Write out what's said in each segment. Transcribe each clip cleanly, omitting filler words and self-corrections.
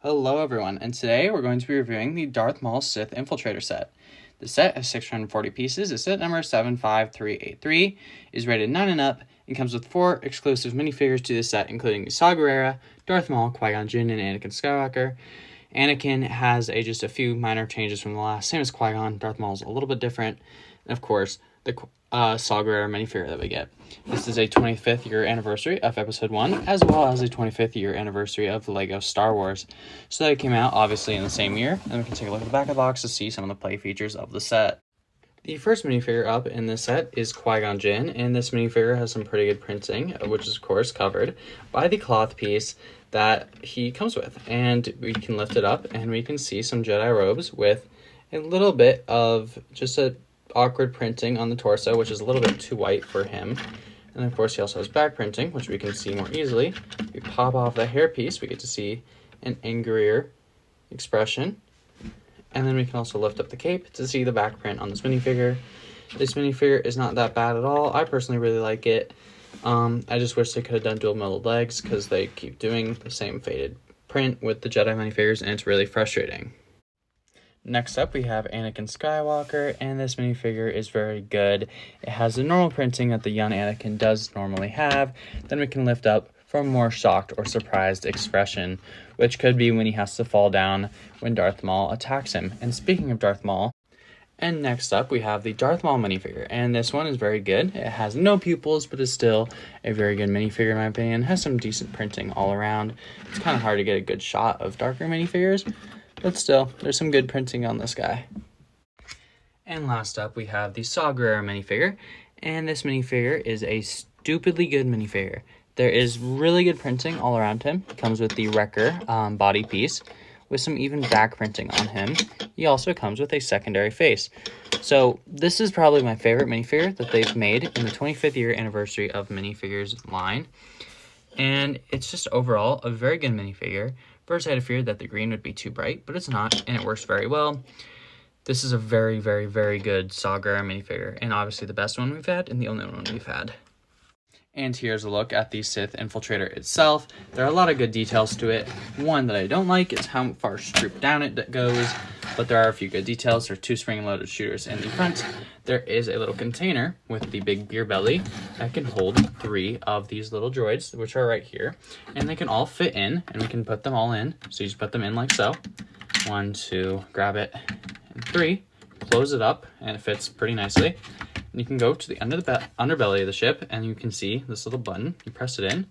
Hello everyone, and today we're going to be reviewing the Darth Maul Sith Infiltrator set. The set has 640 pieces, is set number 75383, is rated 9 and up, and comes with 4 exclusive minifigures to the set, including the Saw Gerrera, Darth Maul, Qui Gon Jin, and Anakin Skywalker. Anakin has just a few minor changes from the last, same as Qui Gon. Darth Maul's a little bit different, and of course, the Saw Gerrera minifigure that we get. This is a 25th year anniversary of Episode 1, as well as a 25th year anniversary of LEGO Star Wars. So they came out, obviously, in the same year, and we can take a look at the back of the box to see some of the play features of the set. The first minifigure up in this set is Qui Gon Jin, and this minifigure has some pretty good printing, which is, of course, covered by the cloth piece that he comes with. And we can lift it up, and we can see some Jedi robes with a little bit of just a awkward printing on the torso, which is a little bit too white for him. And of course he also has back printing, which we can see more easily. We pop off the hair piece, we get to see an angrier expression. And then we can also lift up the cape to see the back print on this minifigure. This minifigure is not that bad at all. I personally really like it. I just wish they could have done dual milled legs, because they keep doing the same faded print with the Jedi minifigures, and it's really frustrating. Next up, we have Anakin Skywalker, and this minifigure is very good. It has the normal printing that the young Anakin does normally have. Then we can lift up for a more shocked or surprised expression, which could be when he has to fall down when Darth Maul attacks him. And speaking of Darth Maul, and next up, we have the Darth Maul minifigure, and this one is very good. It has no pupils, but is still a very good minifigure in my opinion. It has some decent printing all around. It's kind of hard to get a good shot of darker minifigures, but still, there's some good printing on this guy. And last up, we have the Saw Gerrera minifigure. And this minifigure is a stupidly good minifigure. There is really good printing all around him. It comes with the Wrecker body piece, with some even back printing on him. He also comes with a secondary face. So this is probably my favorite minifigure that they've made in the 25th year anniversary of minifigures line. And it's just overall a very good minifigure. First, I had a fear that the green would be too bright, but it's not, and it works very well. This is a very, very, very good Saw Gerrera minifigure, and obviously the best one we've had, and the only one we've had. And here's a look at the Sith Infiltrator itself. There are a lot of good details to it. One that I don't like is how far stripped down it goes, but there are a few good details. There are 2 spring-loaded shooters in the front. There is a little container with the big beer belly that can hold 3 of these little droids, which are right here. And they can all fit in, and we can put them all in. So you just put them in like so. 1, 2, grab it, and 3. Close it up, and it fits pretty nicely. And you can go to the underbelly of the ship, and you can see this little button. You press it in,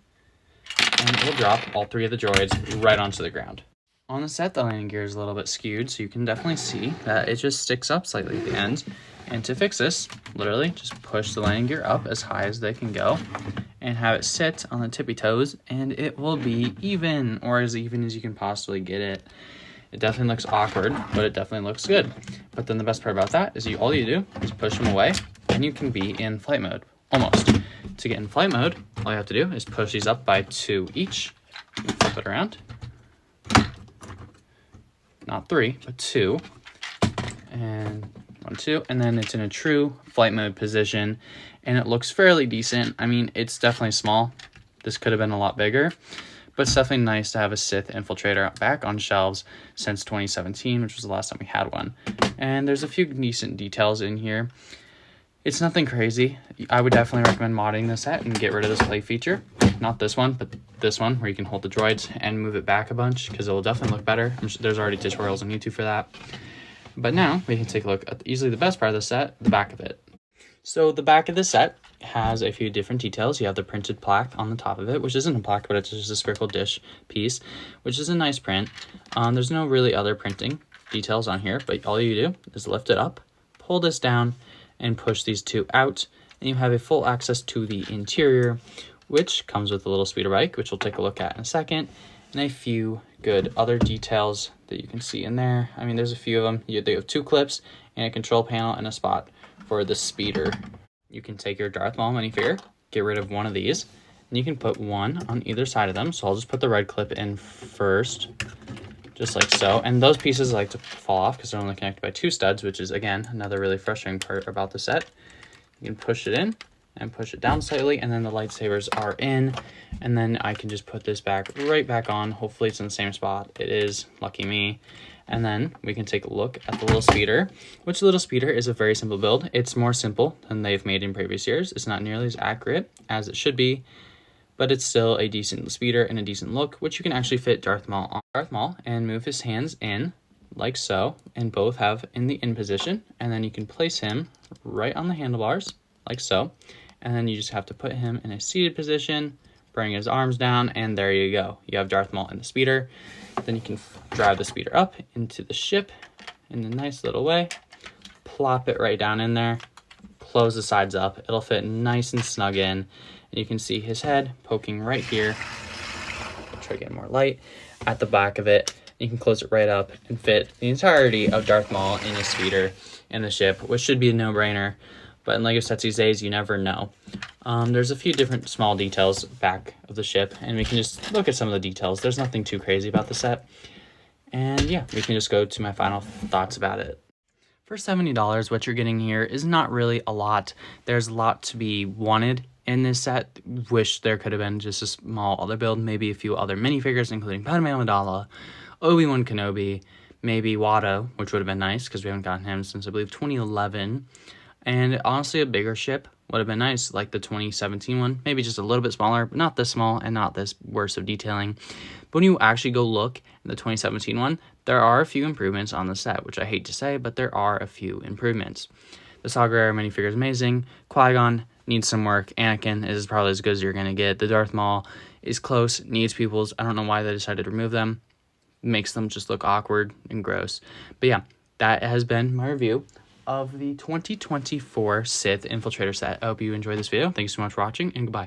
and it will drop all 3 of the droids right onto the ground. On the set, the landing gear is a little bit skewed, so you can definitely see that it just sticks up slightly at the end. And to fix this, literally just push the landing gear up as high as they can go and have it sit on the tippy toes, and it will be even, or as even as you can possibly get it. It definitely looks awkward, but it definitely looks good. But then the best part about that is all you do is push them away, and you can be in flight mode, almost. To get in flight mode, all you have to do is push these up by 2 each, flip it around. Not 3, but 2, and 1, 2, and then it's in a true flight mode position, and it looks fairly decent. I mean, it's definitely small. This could have been a lot bigger, but it's definitely nice to have a Sith Infiltrator back on shelves since 2017, which was the last time we had one. And there's a few decent details in here. It's nothing crazy. I would definitely recommend modding this set and get rid of this play feature. Not this one, but this one, where you can hold the droids and move it back a bunch, because it will definitely look better. There's already tutorials on YouTube for that. But now we can take a look at easily the best part of the set, the back of it. So the back of the set has a few different details. You have the printed plaque on the top of it, which isn't a plaque, but it's just a speckled dish piece, which is a nice print. There's no really other printing details on here, but all you do is lift it up, pull this down, and push these 2 out, and you have a full access to the interior, which comes with a little speeder bike, which we'll take a look at in a second, and a few good other details that you can see in there. I mean, there's a few of them. They have 2 clips and a control panel and a spot for the speeder. You can take your Darth Maul minifigure, get rid of one of these, and you can put one on either side of them. So I'll just put the red clip in first, just like so. And those pieces like to fall off because they're only connected by 2 studs, which is, again, another really frustrating part about the set. You can push it in, and push it down slightly, and then the lightsabers are in, and then I can just put this right back on. Hopefully it's in the same spot. It is, lucky me. And then we can take a look at the little speeder, which the little speeder is a very simple build. It's more simple than they've made in previous years. It's not nearly as accurate as it should be, but it's still a decent speeder and a decent look, which you can actually fit Darth Maul on. And move his hands in like so, and both have in the in position, and then you can place him right on the handlebars like so, and then you just have to put him in a seated position, bring his arms down, and there you go. You have Darth Maul in the speeder. Then you can drive the speeder up into the ship in a nice little way, plop it right down in there, close the sides up. It'll fit nice and snug in, and you can see his head poking right here. Try to get more light at the back of it. You can close it right up and fit the entirety of Darth Maul in his speeder in the ship, which should be a no-brainer. But in LEGO sets these days, you never know. There's a few different small details back of the ship, and we can just look at some of the details. There's nothing too crazy about the set. And yeah, we can just go to my final thoughts about it. For $70, what you're getting here is not really a lot. There's a lot to be wanted in this set. Wish there could have been just a small other build, maybe a few other minifigures, including Padme Amidala, Obi-Wan Kenobi, maybe Watto, which would have been nice because we haven't gotten him since I believe 2011. And honestly, a bigger ship would have been nice, like the 2017 one. Maybe just a little bit smaller, but not this small and not this worse of detailing. But when you actually go look at the 2017 one, there are a few improvements on the set, which I hate to say, but there are a few improvements. The Saw Gerrera minifigure is amazing. Qui Gon needs some work. Anakin is probably as good as you're going to get. The Darth Maul is close, needs pupils. I don't know why they decided to remove them. Makes them just look awkward and gross. But yeah, that has been my review of the 2024 Sith Infiltrator set. I hope you enjoyed this video. Thank you so much for watching, and goodbye.